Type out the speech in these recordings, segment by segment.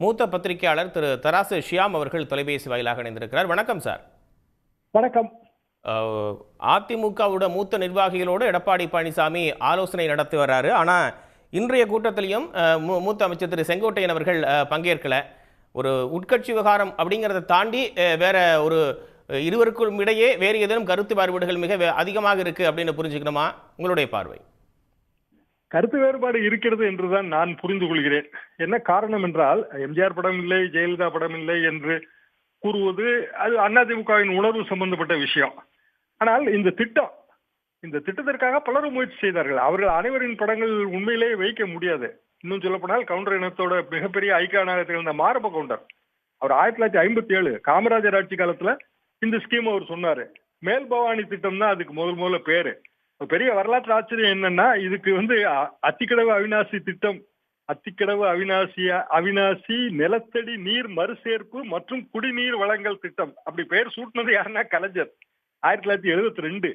மூத்த பத்திரிகையாளர் திரு தராசு ஷியாம் அவர்கள் தொலைபேசி வாயிலாக இணைந்திருக்கிறார். வணக்கம் சார். வணக்கம். அதிமுகவோட மூத்த நிர்வாகிகளோடு எடப்பாடி பழனிசாமி ஆலோசனை நடத்தி வர்றாரு. ஆனால் இன்றைய கூட்டத்திலையும் மூத்த அமைச்சர் திரு செங்கோட்டையன் அவர்கள் பங்கேற்கல. ஒரு உட்கட்சி விவகாரம் அப்படிங்கிறத தாண்டி வேற ஒரு இருவருக்கும் இடையே வேறு ஏதேனும் கருத்து வேறுபாடுகள் மிக அதிகமாக இருக்கு அப்படின்னு புரிஞ்சுக்கணுமா? உங்களுடைய பார்வை. கருத்து வேறுபாடு இருக்கிறது என்றுதான் நான் புரிந்து கொள்கிறேன். என்ன காரணம் என்றால், எம்ஜிஆர் படம் இல்லை, ஜெயலலிதா படம் இல்லை என்று கூறுவது அது அதிமுகவின் உணர்வு சம்பந்தப்பட்ட விஷயம். ஆனால் இந்த திட்டத்திற்காக பலரும் முயற்சி செய்தார்கள். அவர்கள் அனைவரின் படங்கள் உண்மையிலேயே வைக்க முடியாது. இன்னும் சொல்லப்போனால் கவுண்டர் இனத்தோட மிகப்பெரிய ஐக்கானாக திகழ்ந்த மாரப்ப கவுண்டர், அவர் 1957 காமராஜர் ஆட்சி காலத்துல இந்த ஸ்கீம் அவர் சொன்னாரு. மேல் பவானி திட்டம் தான் அதுக்கு முதல்ல பேரு. பெரிய வரலாற்று ஆச்சரியம் என்னன்னா, இதுக்கு அத்திக்கடவு அவிநாசி திட்டம், அத்திக்கடவு அவிநாசி நிலத்தடி நீர் மறுசேர்ப்பு மற்றும் குடிநீர் வழங்கல் திட்டம் அப்படி பெயர் சூட்டினது யாருன்னா கலைஞர் 1972.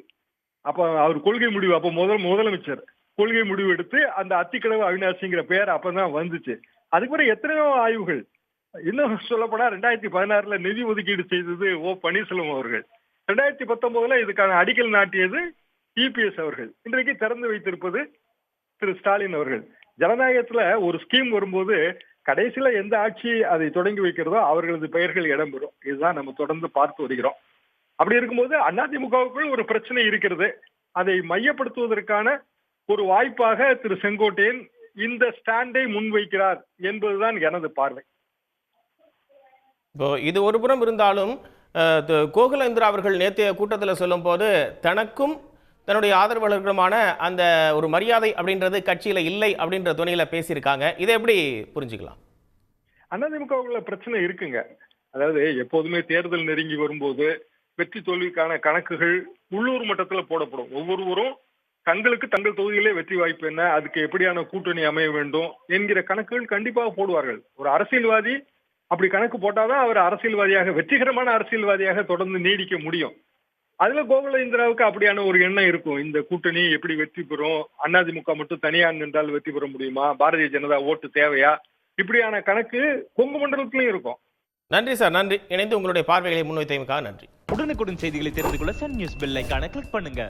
அப்ப அவர் கொள்கை முடிவு, அப்ப முதலமைச்சர் கொள்கை முடிவு எடுத்து அந்த அத்திக்கடவு அவிநாசிங்கிற பெயர் அப்பதான் வந்துச்சு. அதுக்கு பிறகு எத்தனையோ ஆய்வுகள். இன்னும் சொல்லப்போனா 2016 நிதி ஒதுக்கீடு செய்தது பன்னீர்செல்வம் அவர்கள். 2019 இதுக்கான அடிக்கல் நாட்டியது இபிஎஸ் அவர்கள். இன்றைக்கு திறந்து வைத்திருப்பது திரு ஸ்டாலின் அவர்கள். ஜனநாயகத்துல ஒரு ஸ்கீம் வரும்போது கடைசியில எந்த ஆட்சி அதை தொடங்கி வைக்கிறதோ அவர்களது பெயர்கள் இடம்பெறும். இதுதான் நம்ம தொடர்ந்து பார்த்து வருகிறோம். அப்படி இருக்கும்போது அதிமுகவுக்குள் ஒரு பிரச்சனை இருக்கிறது. அதை மையப்படுத்துவதற்கான ஒரு வாய்ப்பாக திரு செங்கோட்டையன் இந்த ஸ்டாண்டை முன்வைக்கிறார் என்பதுதான் எனது பார்வை. இப்போ இது ஒரு புறம் இருந்தாலும் கோகுலேந்திரா அவர்கள் நேற்றைய கூட்டத்தில் சொல்லும் போது தனக்கும் தன்னுடைய ஆதரவாளர்களுமான அந்த ஒரு மரியாதை அப்படின்றது கட்சியில இல்லை அப்படின்ற துணையில பேசியிருக்காங்க. இதை எப்படி புரிஞ்சுக்கலாம்? அதிமுகவுல பிரச்சனை இருக்குங்க. அதாவது எப்போதுமே தேர்தல் நெருங்கி வரும்போது வெற்றி தோல்விக்கான கணக்குகள் உள்ளூர் மட்டத்துல போடப்படும். ஒவ்வொருவரும் தங்களுக்கு தங்கள் தொகுதியிலே வெற்றி வாய்ப்பு என்ன, அதுக்கு எப்படியான கூட்டணி அமைய வேண்டும் என்கிற கணக்குகள் கண்டிப்பாக போடுவார்கள். ஒரு அரசியல்வாதி அப்படி கணக்கு போட்டாதான் அவர் அரசியல்வாதியாக, வெற்றிகரமான அரசியல்வாதியாக தொடர்ந்து நீடிக்க முடியும். அதுல கோகுலேந்திராவுக்கு அப்படியான ஒரு எண்ணம் இருக்கும். இந்த கூட்டணி எப்படி வெற்றி பெறும், அதிமுக மட்டும் தனியா நின்றால் வெற்றி பெற முடியுமா, பாரதிய ஜனதா ஓட்டு தேவையா, இப்படியான கணக்கு கொங்கு மண்டலத்திலும் இருக்கும். நன்றி சார், நன்றி. இணைந்து உங்களுடைய பார்வைகளை முன்வைத்தமைக்காக நன்றி. உடனுக்குடன் செய்திகளை தெரிந்து கொள்ள சன் நியூஸ் பெல் ஐகானை கிளிக் பண்ணுங்க.